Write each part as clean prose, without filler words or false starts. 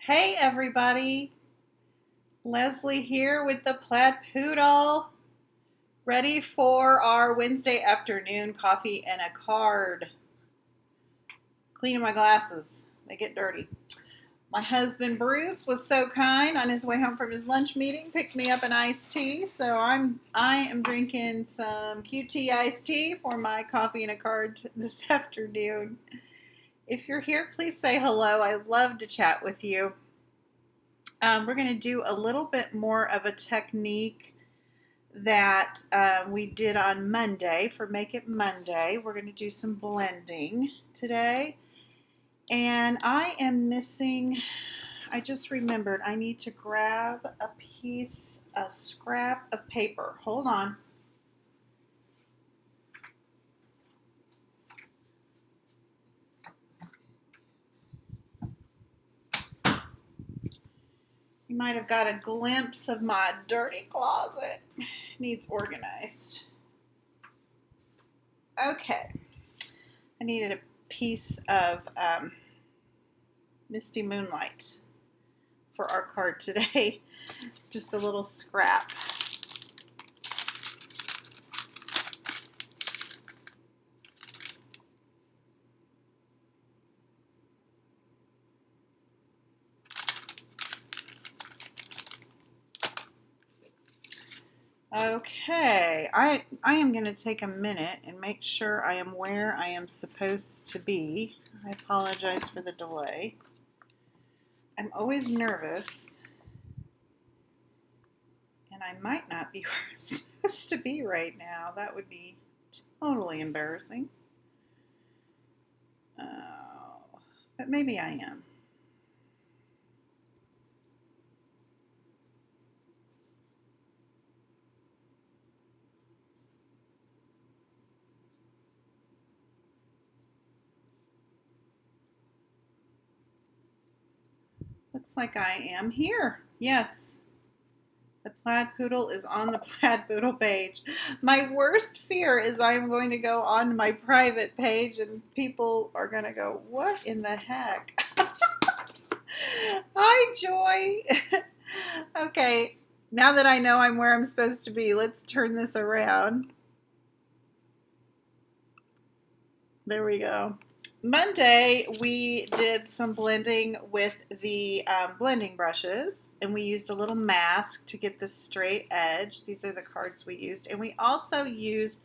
Hey everybody, Leslie here with the Plaid Poodle, ready for our Wednesday afternoon coffee and a card. Cleaning my glasses, they get dirty. My husband Bruce was so kind on his way home from his lunch meeting, picked me up an iced tea, so I am drinking some QT iced tea for my coffee and a card this afternoon. If you're here, please say hello. I love to chat with you. We're going to do a little bit more of a technique that we did on Monday for Make It Monday. We're going to do some blending today. And I am missing, I just remembered I need to grab a scrap of paper. Hold on. You might have got a glimpse of my dirty closet. Needs organized. Okay. I needed a piece of Misty Moonlight for our card today. Just a little scrap. Okay, I am going to take a minute and make sure I am where I am supposed to be. I apologize for the delay. I'm always nervous, and I might not be where I'm supposed to be right now. That would be totally embarrassing. But maybe I am. Looks like I am here. Yes. The Plaid Poodle is on the Plaid Poodle page. My worst fear is I'm going to go on my private page and people are going to go, what in the heck? Hi, Joy. Okay, now that I know I'm where I'm supposed to be, let's turn this around. There we go. Monday, we did some blending with the blending brushes, and we used a little mask to get the straight edge. These are the cards we used. And we also used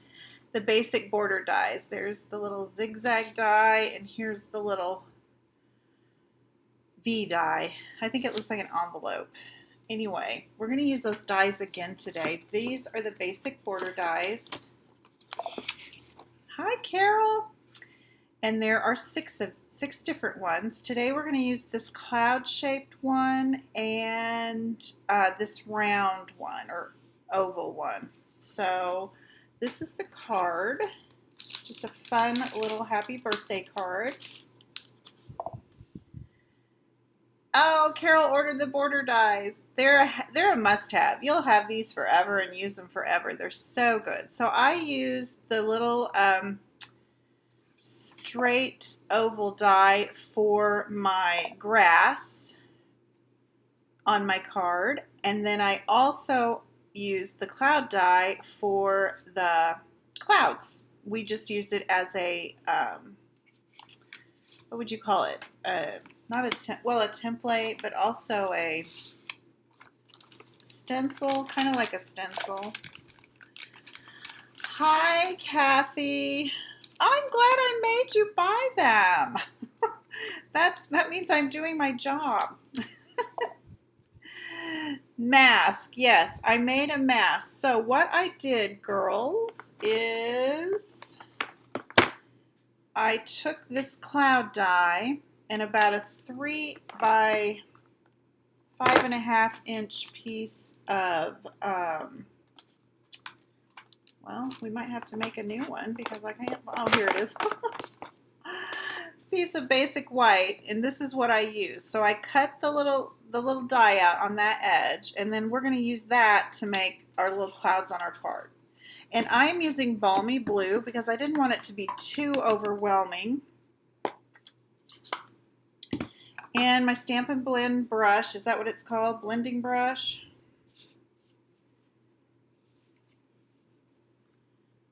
the basic border dies. There's the little zigzag die, and here's the little V die. I think it looks like an envelope. Anyway, we're going to use those dies again today. These are the basic border dies. Hi, Carol. And there are six different ones. Today we're going to use this cloud-shaped one and this round one or oval one. So this is the card. Just a fun little happy birthday card. Oh, Carol ordered the border dies. They're a must-have. You'll have these forever and use them forever. They're so good. So I used the little straight oval die for my grass on my card, and then I also used the cloud die for the clouds. We just used it as a what would you call it? Not a template, but also a stencil, kind of like a stencil. Hi, Kathy. I'm glad I made you buy them. That means I'm doing my job. Mask. Yes, I made a mask. So what I did, girls, is I took this cloud die and about a 3 by 5.5 inch piece of well, we might have to make a new one because I can't. Oh, here it is. Piece of basic white, and this is what I use. So I cut the little die out on that edge, and then we're going to use that to make our little clouds on our card. And I'm using Balmy Blue because I didn't want it to be too overwhelming. And my Stampin' Blend brush, is that what it's called? Blending brush.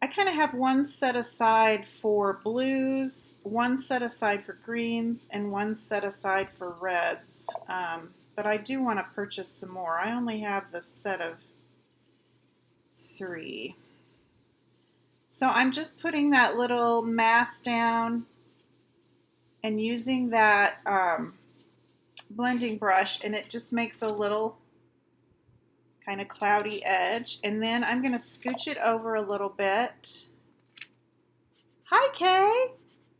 I kind of have one set aside for blues, one set aside for greens, and one set aside for reds. But I do want to purchase some more. I only have the set of 3. So I'm just putting that little mask down and using that blending brush, and it just makes a little kind of cloudy edge. And then I'm going to scooch it over a little bit. Hi, Kay.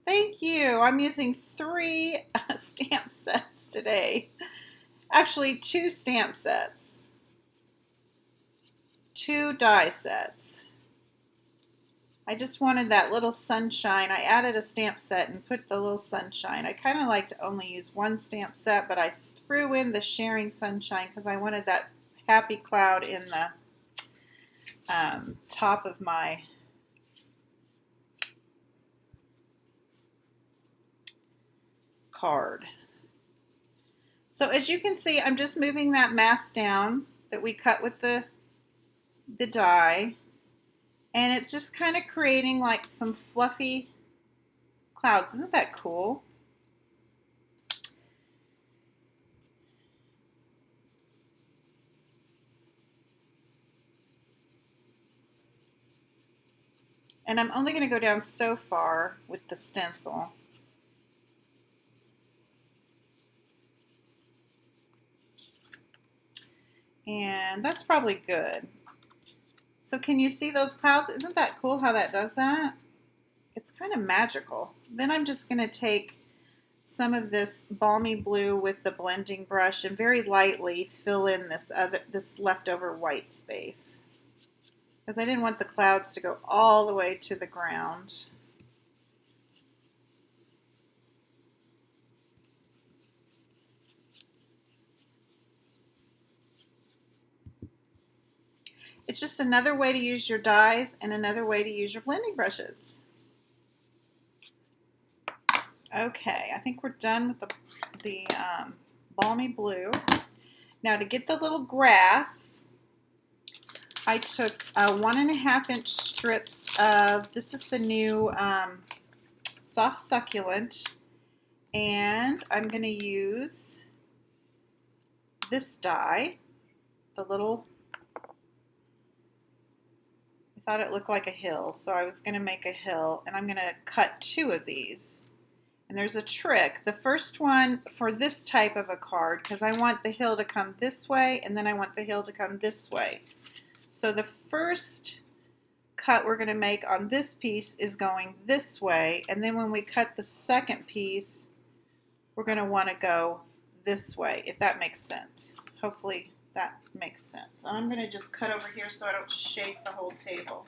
Thank you. I'm using 3 stamp sets today. Actually, 2 stamp sets. 2 die sets. I just wanted that little sunshine. I added a stamp set and put the little sunshine. I kind of like to only use 1 stamp set, but I threw in the sharing sunshine because I wanted that happy cloud in the top of my card. So as you can see, I'm just moving that mask down that we cut with the die, and it's just kind of creating like some fluffy clouds. Isn't that cool? And I'm only going to go down so far with the stencil. And that's probably good. So can you see those clouds? Isn't that cool how that does that? It's kind of magical. Then I'm just going to take some of this balmy blue with the blending brush and very lightly fill in this leftover white space, because I didn't want the clouds to go all the way to the ground. It's just another way to use your dies and another way to use your blending brushes. Okay, I think we're done with the balmy blue. Now to get the little grass, I took 1.5 inch strips of, this is the new soft succulent, and I'm going to use this die, the little, I thought it looked like a hill, so I was going to make a hill, and I'm going to cut 2 of these. And there's a trick. The first one for this type of a card, because I want the hill to come this way, and then I want the hill to come this way. So the first cut we're going to make on this piece is going this way, and then when we cut the second piece, we're going to want to go this way, if that makes sense. Hopefully that makes sense. I'm going to just cut over here so I don't shake the whole table.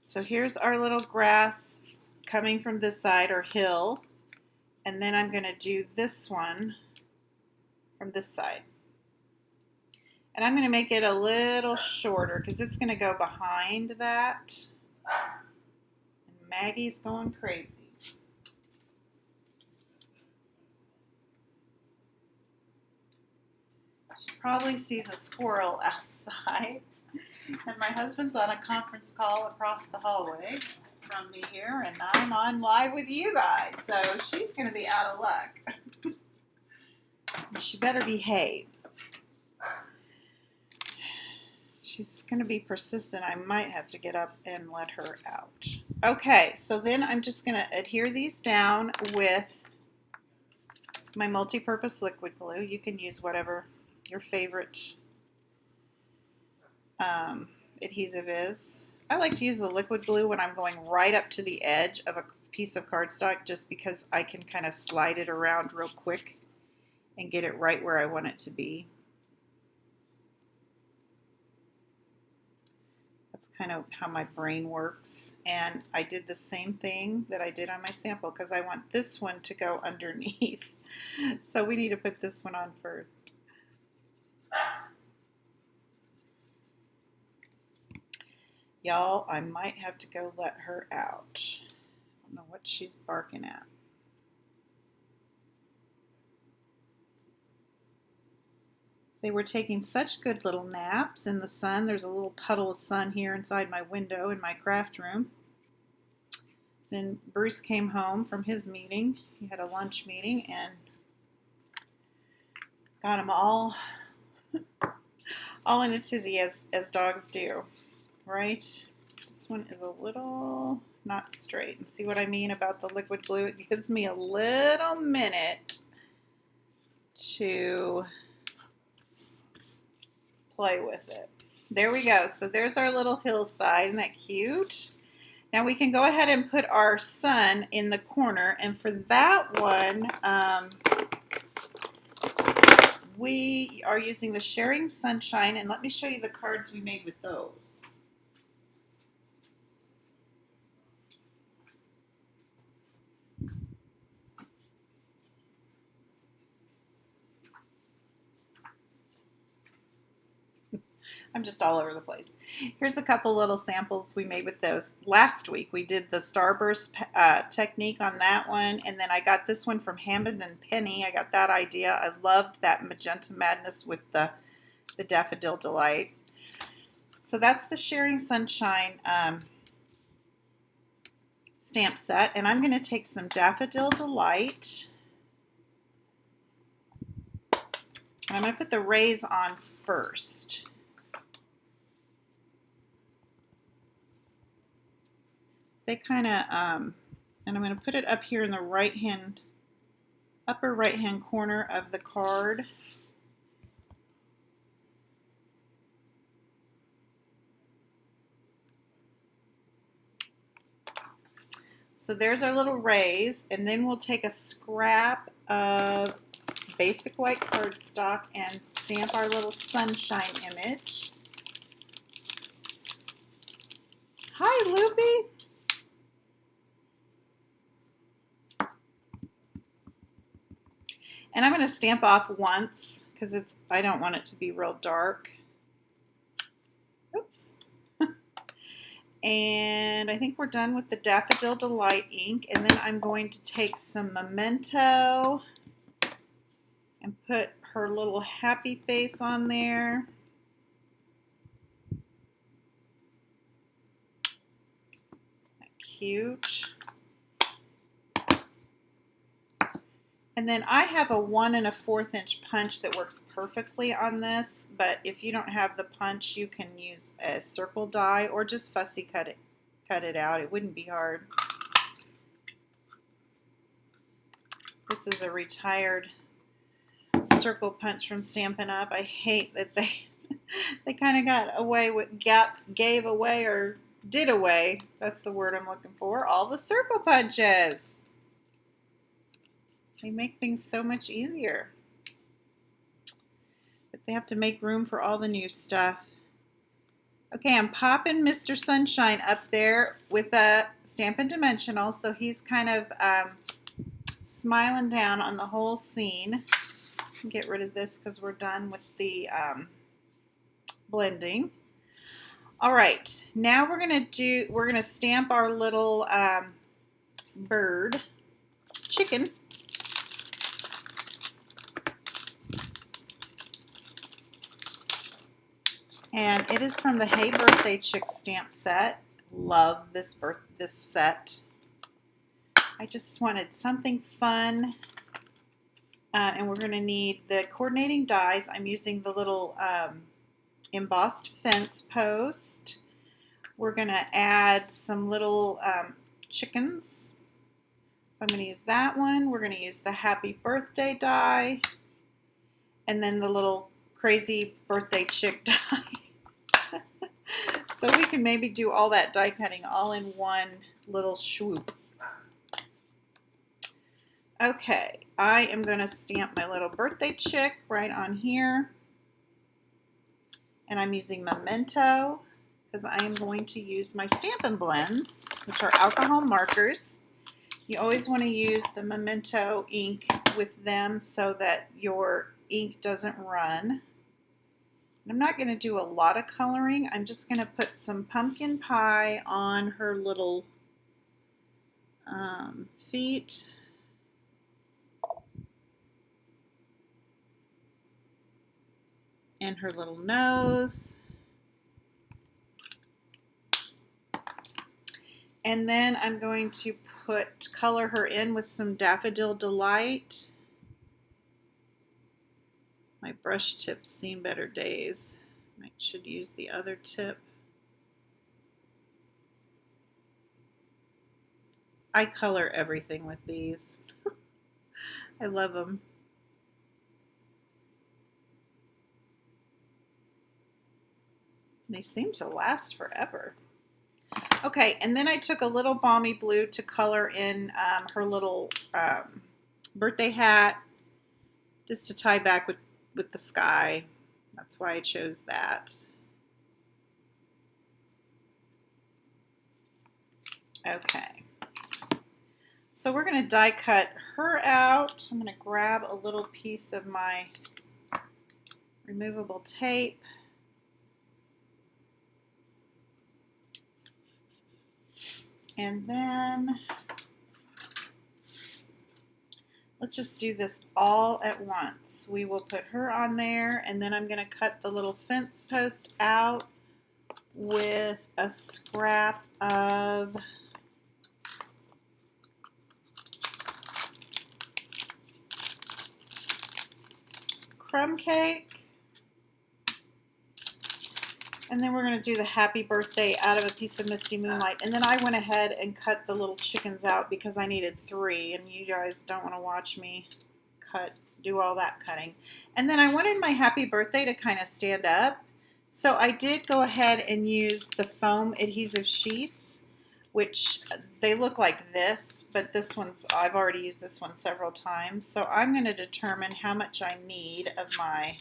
So here's our little grass coming from this side, or hill, and then I'm going to do this one from this side. And I'm going to make it a little shorter because it's going to go behind that. And Maggie's going crazy. She probably sees a squirrel outside. And my husband's on a conference call across the hallway from me here, and I'm on live with you guys, so she's going to be out of luck. She better behave. She's going to be persistent. I might have to get up and let her out. Okay, so then I'm just going to adhere these down with my multi-purpose liquid glue. You can use whatever your favorite adhesive is. I like to use the liquid glue when I'm going right up to the edge of a piece of cardstock, just because I can kind of slide it around real quick and get it right where I want it to be. That's kind of how my brain works. And I did the same thing that I did on my sample because I want this one to go underneath. So we need to put this one on first. Y'all, I might have to go let her out. I don't know what she's barking at. They were taking such good little naps in the sun. There's a little puddle of sun here inside my window in my craft room. Then Bruce came home from his meeting. He had a lunch meeting and got them all in a tizzy as dogs do, right? This one is a little not straight. And see what I mean about the liquid glue? It gives me a little minute to play with it. There we go. So there's our little hillside. Isn't that cute? Now we can go ahead and put our sun in the corner, and for that one, we are using the Sharing Sunshine, and let me show you the cards we made with those. I'm just all over the place. Here's a couple little samples we made with those. Last week we did the Starburst technique on that one, and then I got this one from Hammond and Penny. I got that idea. I loved that Magenta Madness with the Daffodil Delight. So that's the Sharing Sunshine stamp set, and I'm going to take some Daffodil Delight. And I'm going to put the rays on first. They kind of, and I'm going to put it up here in the upper right hand corner of the card. So there's our little rays, and then we'll take a scrap of basic white cardstock and stamp our little sunshine image. Hi, Loopy. And I'm going to stamp off once because I don't want it to be real dark. Oops. And I think we're done with the Daffodil Delight ink. And then I'm going to take some Memento and put her little happy face on there. Cute. And then I have a 1 1/4 inch punch that works perfectly on this, but if you don't have the punch, you can use a circle die or just fussy cut it out. It wouldn't be hard. This is a retired circle punch from Stampin' Up. I hate that they kind of got away with, gave away or did away, that's the word I'm looking for, all the circle punches. They make things so much easier. But they have to make room for all the new stuff. Okay, I'm popping Mr. Sunshine up there with a Stampin' Dimensional, so he's kind of smiling down on the whole scene. Get rid of this because we're done with the blending. All right, now we're gonna stamp our little bird, chicken. And it is from the Hey Birthday Chick stamp set. Love this set. I just wanted something fun. And we're going to need the coordinating dies. I'm using the little embossed fence post. We're going to add some little chickens. So I'm going to use that one. We're going to use the Happy Birthday die. And then the little crazy birthday chick die. So we can maybe do all that die cutting all in one little swoop. Okay, I am going to stamp my little birthday chick right on here. And I'm using Memento because I am going to use my Stampin' Blends, which are alcohol markers. You always want to use the Memento ink with them so that your ink doesn't run. I'm not going to do a lot of coloring. I'm just going to put some pumpkin pie on her little feet. And her little nose. And then I'm going to color her in with some Daffodil Delight. My brush tip's seen better days. I should use the other tip. I color everything with these. I love them. They seem to last forever. Okay, and then I took a little Balmy Blue to color in her little birthday hat, just to tie back with the sky. That's why I chose that. Okay, so we're going to die cut her out. I'm going to grab a little piece of my removable tape. And then let's just do this all at once. We will put her on there, and then I'm going to cut the little fence post out with a scrap of crumb cake. And then we're going to do the happy birthday out of a piece of Misty Moonlight. And then I went ahead and cut the little chickens out because I needed 3. And you guys don't want to watch me do all that cutting. And then I wanted my happy birthday to kind of stand up. So I did go ahead and use the foam adhesive sheets, which they look like this. But this one's, I've already used this one several times. So I'm going to determine how much I need of my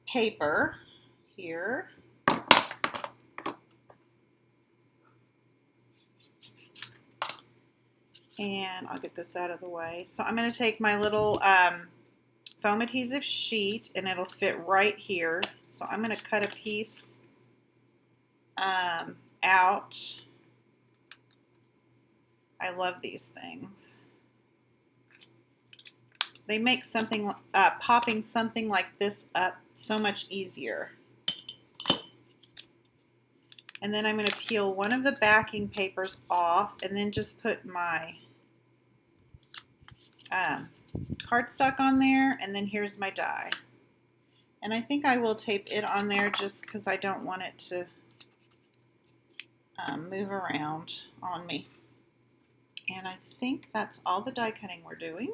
paper here. And I'll get this out of the way. So I'm going to take my little foam adhesive sheet, and it'll fit right here. So I'm going to cut a piece out. I love these things. They make something, popping something like this up so much easier. And then I'm going to peel one of the backing papers off and then just put my cardstock on there, and then here's my die. And I think I will tape it on there just because I don't want it to move around on me. And I think that's all the die cutting we're doing.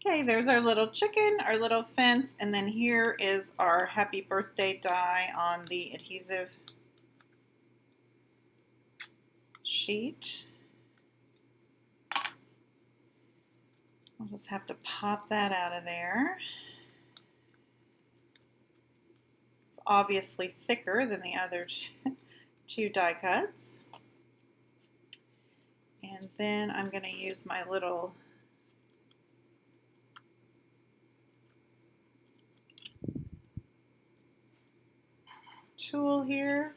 Okay, there's our little chicken, our little fence, and then here is our happy birthday die on the adhesive sheet. I'll just have to pop that out of there. It's obviously thicker than the other 2 die cuts. And then I'm going to use my little tool here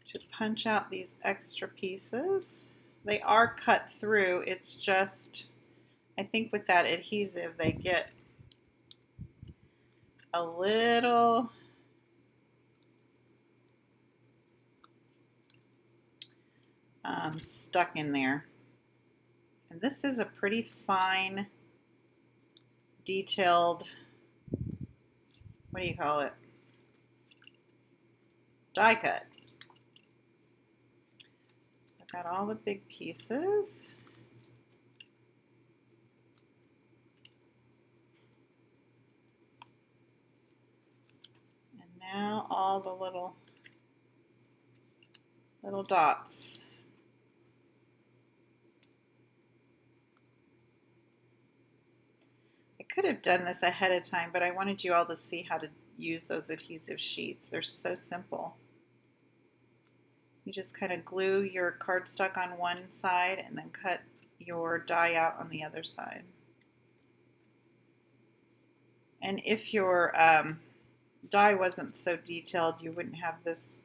to punch out these extra pieces. They are cut through, it's just, I think with that adhesive they get a little stuck in there. And this is a pretty fine, detailed, what do you call it? Die cut. I've got all the big pieces. And now all the little dots. I could have done this ahead of time, but I wanted you all to see how to use those adhesive sheets. They're so simple. You just kind of glue your cardstock on one side and then cut your die out on the other side. And if your die wasn't so detailed, you wouldn't have this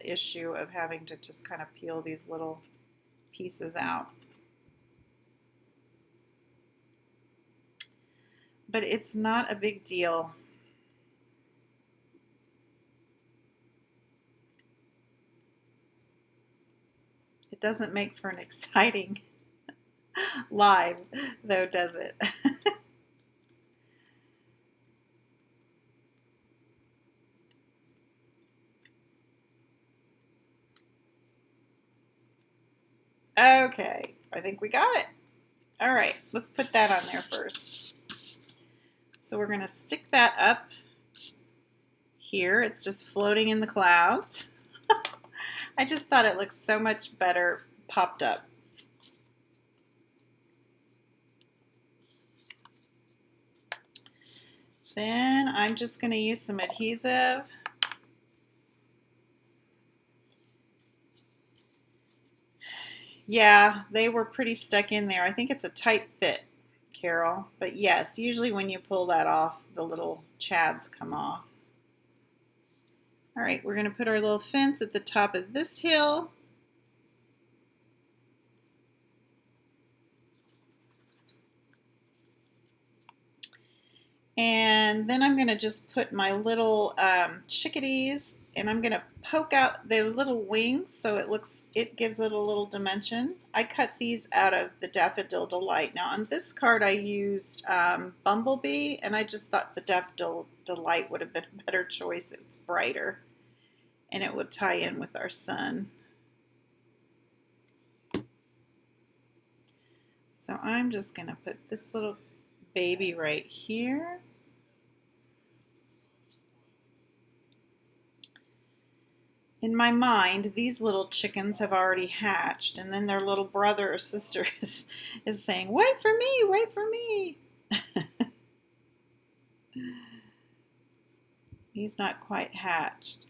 issue of having to just kind of peel these little pieces out. But it's not a big deal. It doesn't make for an exciting live, though, does it? Okay, I think we got it. All right, let's put that on there first. So we're going to stick that up here. It's just floating in the clouds. I just thought it looked so much better popped up. Then I'm just going to use some adhesive. Yeah, they were pretty stuck in there. I think it's a tight fit, Carol. But yes, usually when you pull that off, the little chads come off. All right, we're going to put our little fence at the top of this hill. And then I'm going to just put my little chickadees, and I'm going to poke out the little wings so it gives it a little dimension. I cut these out of the Daffodil Delight. Now on this card I used Bumblebee, and I just thought the Daffodil Delight would have been a better choice. It's brighter and it would tie in with our sun. So I'm just going to put this little baby right here. In my mind, these little chickens have already hatched, and then their little brother or sister is saying, "Wait for me, wait for me." He's not quite hatched.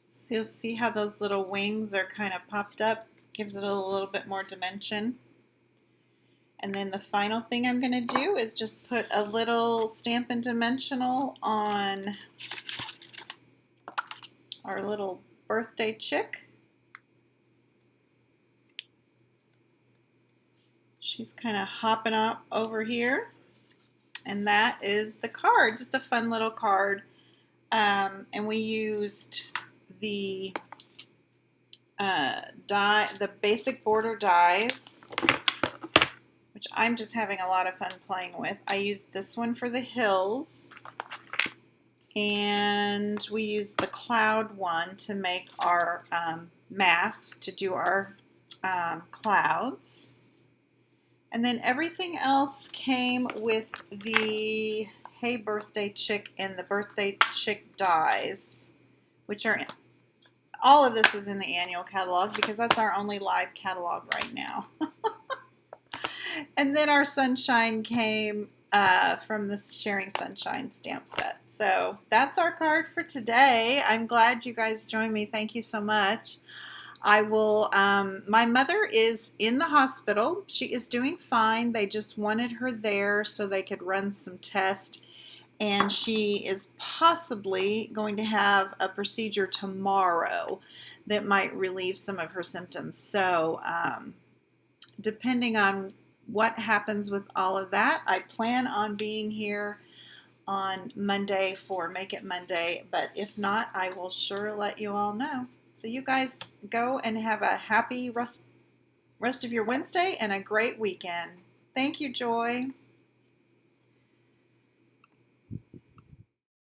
So you'll see how those little wings are kind of popped up, gives it a little bit more dimension. And then the final thing I'm going to do is just put a little Stampin' Dimensional on our little birthday chick. She's kind of hopping up over here. And that is the card, just a fun little card. And we used the the basic border dies, which I'm just having a lot of fun playing with. I used this one for the hills, and we used the cloud one to make our mask, to do our clouds. And then everything else came with the Hey Birthday Chick and the Birthday Chick dies, which are, all of this is in the annual catalog because that's our only live catalog right now. And then our sunshine came from the Sharing Sunshine stamp set. So that's our card for today. I'm glad you guys joined me. Thank you so much. I will, my mother is in the hospital. She is doing fine. They just wanted her there so they could run some tests. And she is possibly going to have a procedure tomorrow that might relieve some of her symptoms. So depending on what happens with all of that, I plan on being here on Monday for Make It Monday, but if not, I will sure let you all know. So you guys go and have a happy rest of your Wednesday and a great weekend. Thank you, Joy.